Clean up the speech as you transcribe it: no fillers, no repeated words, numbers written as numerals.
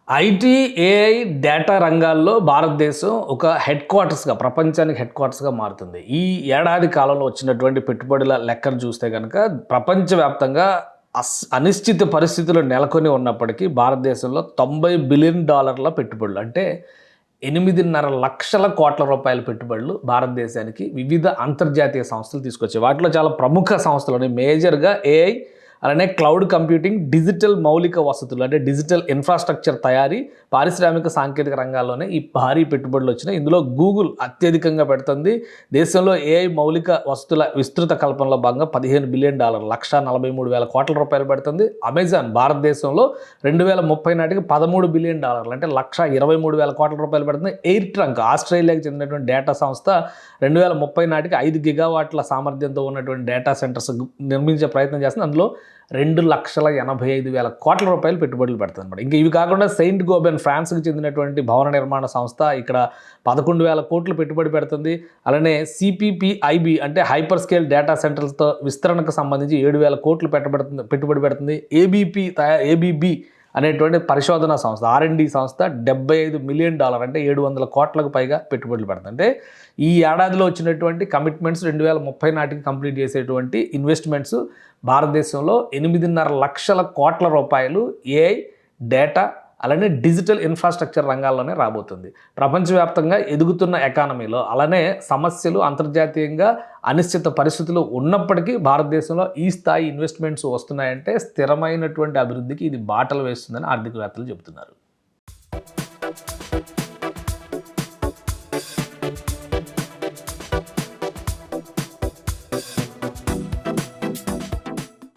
IT, AI, data రంగాల్లో భారతదేశం ఒక ప్రపంచానికి హెడ్ క్వార్టర్స్‌గా మారుతుంది. ఈ ఏడాది కాలంలో వచ్చినటువంటి పెట్టుబడుల లెక్కను చూస్తే గనక ప్రపంచవ్యాప్తంగా అనిశ్చిత పరిస్థితులు నెలకొని ఉన్నప్పటికీ భారతదేశంలో $90 బిలియన్ పెట్టుబడులు అంటే 8,500,00,000 కోట్ల పెట్టుబడులు భారతదేశానికి వివిధ అంతర్జాతీయ సంస్థలు తీసుకొచ్చాయి. వాటిలో చాలా ప్రముఖ సంస్థలు మేజర్‌గా ఏఐ, అలానే క్లౌడ్ కంప్యూటింగ్, డిజిటల్ మౌలిక వసతులు అంటే డిజిటల్ ఇన్ఫ్రాస్ట్రక్చర్ తయారీ, పారిశ్రామిక సాంకేతిక రంగాల్లోనే ఈ భారీ పెట్టుబడులు వచ్చినాయి. ఇందులో గూగుల్ అత్యధికంగా పెడుతుంది. దేశంలో ఏఐ మౌలిక వసతుల విస్తృత కల్పనలో భాగంగా $15 బిలియన్ $143,000 పెడుతుంది. అమెజాన్ భారతదేశంలో 2030 నాటికి $13 బిలియన్ అంటే $123,000 పెడుతుంది. ఎయిర్ ట్రంక్ ఆస్ట్రేలియాకి చెందినటువంటి డేటా సంస్థ 2030 నాటికి 5 గిగావాట్ల సామర్థ్యంతో ఉన్నటువంటి డేటా సెంటర్స్ నిర్మించే ప్రయత్నం చేస్తుంది. అందులో $2,85,000 పెట్టుబడులు పెడుతుంది అనమాట. ఇంకా ఇవి కాకుండా సెయింట్ గోబెన్ ఫ్రాన్స్కి చెందినటువంటి భవన నిర్మాణ సంస్థ ఇక్కడ 11,000 కోట్లు పెట్టుబడి పెడుతుంది. అలానే సిపిపిఐబి అంటే హైపర్ స్కేల్ డేటా సెంటర్లతో విస్తరణకు సంబంధించి 7,000 కోట్లు పెట్టుబడి పెడుతుంది. ఏబిబి అనేటువంటి పరిశోధన సంస్థ R&D సంస్థ $75 మిలియన్ అంటే 700 కోట్లకు పైగా పెట్టుబడులు పెడుతుంది. అంటే ఈ ఏడాదిలో వచ్చినటువంటి కమిట్మెంట్స్ 2030 నాటికి కంప్లీట్ చేసేటువంటి ఇన్వెస్ట్మెంట్స్ భారతదేశంలో 8,500,00,000 కోట్ల రూపాయలు ఏఐ, డేటా అలానే డిజిటల్ ఇన్ఫ్రాస్ట్రక్చర్ రంగాల్లోనే రాబోతుంది. ప్రపంచవ్యాప్తంగా ఎదుగుతున్న ఎకానమీలో అలానే సమస్యలు అంతర్జాతీయంగా అనిశ్చిత పరిస్థితులు ఉన్నప్పటికీ భారతదేశంలో ఈ స్థాయి ఇన్వెస్ట్మెంట్స్ వస్తున్నాయంటే స్థిరమైనటువంటి అభివృద్ధికి ఇది బాటలు వేస్తుందని ఆర్థికవేత్తలు చెబుతున్నారు.